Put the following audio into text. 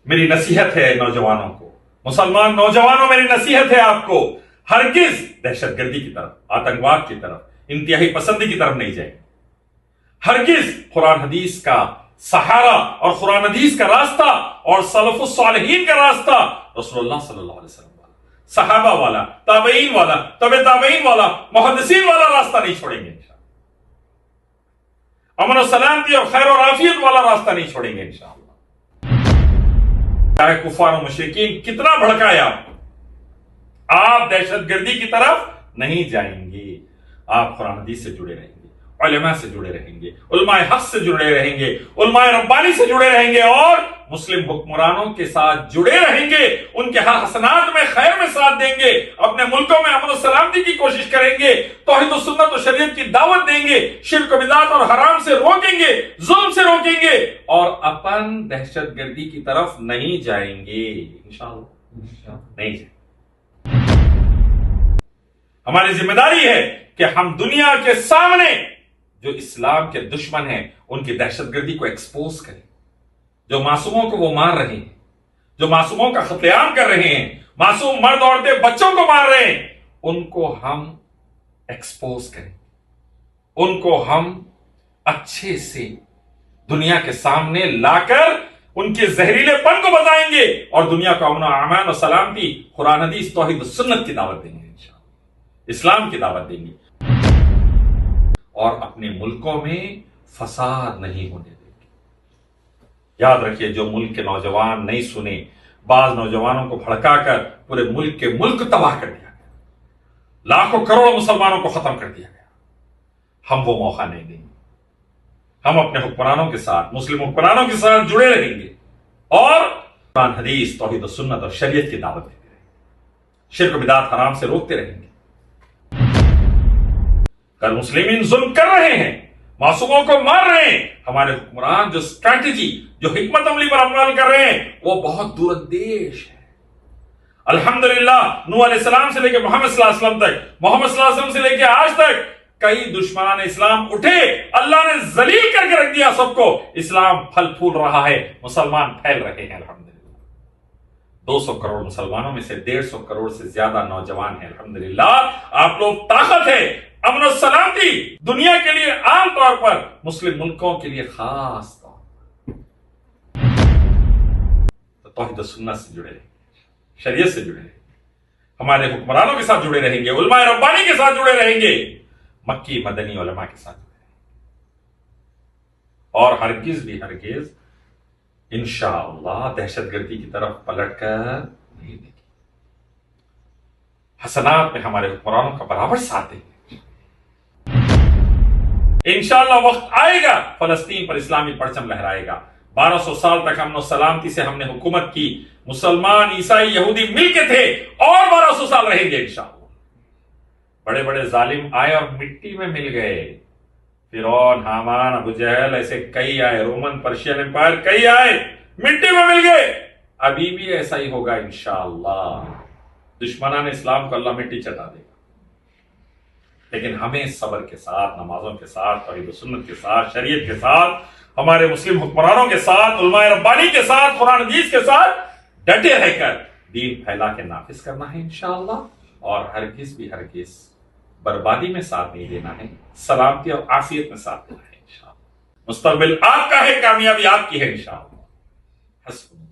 میری نصیحت ہے نوجوانوں کو، مسلمان نوجوانوں میری نصیحت ہے آپ کو، ہرگز دہشت گردی کی طرف، آتنکواد کی طرف، انتہائی پسندی کی طرف نہیں جائیں، ہرگز قرآن حدیث کا سہارا اور قرآن حدیث کا راستہ اور سلف الصالحین کا راستہ، رسول اللہ صلی اللہ علیہ وسلم والا، صحابہ والا، تابعین والا، تبع تابعین والا، محدثین والا راستہ نہیں چھوڑیں گے انشاءاللہ، امن و سلامتی اور خیر و عافیت والا راستہ نہیں چھوڑیں گے انشاءاللہ۔ چاہے کفار و مشرکین کتنا بھڑکائے آپ دہشت گردی کی طرف نہیں جائیں گے، آپ قرآن حدیث سے جڑے رہیں گے، علماء سے جڑے رہیں گے، علماء حق سے جڑے رہیں گے، علماء ربانی سے جڑے رہیں گے، اور مسلم حکمرانوں کے ساتھ جڑے رہیں گے، ان کے حسنات میں خیر میں ساتھ دیں گے، اپنے ملکوں میں امن و سلامتی کی کوشش کریں گے، توحید و سنت و شریعت کی دعوت دیں گے، شرک و بدعت اور حرام سے روکیں گے، ظلم سے روکیں گے، اور اپن دہشت گردی کی طرف نہیں جائیں گے انشاءاللہ، نہیں جائیں۔ ہماری ذمہ داری ہے کہ ہم دنیا کے سامنے جو اسلام کے دشمن ہیں ان کی دہشت گردی کو ایکسپوز کریں، جو معصوموں کو وہ مار رہے ہیں، جو معصوموں کا قتل عام کر رہے ہیں، معصوم مرد عورتیں بچوں کو مار رہے ہیں، ان کو ہم ایکسپوز کریں، ان کو ہم اچھے سے دنیا کے سامنے لا کر ان کے زہریلے پن کو بتائیں گے، اور دنیا کو امن و امان و سلامتی، قرآن حدیث، توحید و سنت کی دعوت دیں گے انشاءاللہ، اسلام کی دعوت دیں گے، اور اپنے ملکوں میں فساد نہیں ہونے دیں گے۔ یاد رکھیے، جو ملک کے نوجوان نہیں سنے، بعض نوجوانوں کو بھڑکا کر پورے ملک کے ملک تباہ کر دیا گیا، لاکھوں کروڑوں مسلمانوں کو ختم کر دیا گیا، ہم وہ موقع نہیں دیں گے۔ ہم اپنے حکمرانوں کے ساتھ، مسلم حکمرانوں کے ساتھ جڑے رہیں گے، اور قرآن حدیث، توحید و سنت اور شریعت کی دعوت دیتے رہیں گے، شرک و بدعت حرام سے روکتے رہیں گے۔ اگر مسلمین ظلم کر رہے ہیں، معصوموں کو مار رہے ہیں، ہمارے حکمران جو اسٹریٹجی، جو حکمت عملی پر عمل کر رہے ہیں، وہ بہت دور اندیش ہے۔ الحمدللہ نوح علیہ السلام سے لے کے محمد صلی اللہ علیہ وسلم تک، محمد صلی اللہ علیہ وسلم سے لے کے آج تک کئی دشمنان اسلام اٹھے، اللہ نے ذلیل کر کے رکھ دیا سب کو، اسلام پھل پھول رہا ہے، مسلمان پھیل رہے ہیں الحمدللہ۔ 200 کروڑ مسلمانوں میں سے 150 کروڑ سے زیادہ نوجوان ہیں الحمدللہ۔ آپ لوگ طاقت ہے، امن و سلامتی دنیا کے لیے عام طور پر، مسلم ملکوں کے لیے خاص طور پر، تو توحید و سنت سے جڑے رہیں گے، شریعت سے جڑے رہیں گے، ہمارے حکمرانوں کے ساتھ جڑے رہیں گے، علماء ربانی کے ساتھ جڑے رہیں گے، مکی مدنی علماء کے ساتھ جڑے رہیں گے، اور ہرگز بھی ہرگز انشاءاللہ دہشت گردی کی طرف پلٹ کر نہیں دیں گے، حسنات میں ہمارے حکمرانوں کا برابر ساتھ دیں گے۔ انشاءاللہ وقت آئے گا فلسطین پر اسلامی پرچم لہرائے گا۔ 1200 سال تک امن و سلامتی سے ہم نے حکومت کی، مسلمان، عیسائی، یہودی مل کے تھے، اور 1200 سال رہیں گے انشاءاللہ۔ بڑے بڑے ظالم آئے اور مٹی میں مل گئے، فرعون، حامان، ابو جہل، ایسے کئی آئے، رومن پرشین امپائر کئی آئے، مٹی میں مل گئے، ابھی بھی ایسا ہی ہوگا انشاءاللہ۔ دشمنان اسلام کو اللہ مٹی چٹا دے گا، لیکن ہمیں صبر کے ساتھ، نمازوں کے ساتھ، توحید و سنت کے ساتھ، شریعت کے ساتھ، ہمارے مسلم حکمرانوں کے ساتھ، علماء ربانی کے ساتھ، قرآن حدیث کے ساتھ ڈٹے رہ کر دین پھیلا کے نافذ کرنا ہے انشاءاللہ، اور ہرگز بھی ہرگز بربادی میں ساتھ نہیں دینا ہے، سلامتی اور عافیت میں ساتھ دینا ہے انشاءاللہ۔ مستقبل آپ کا ہے، کامیابی آپ کی ہے انشاءاللہ۔ حسبنا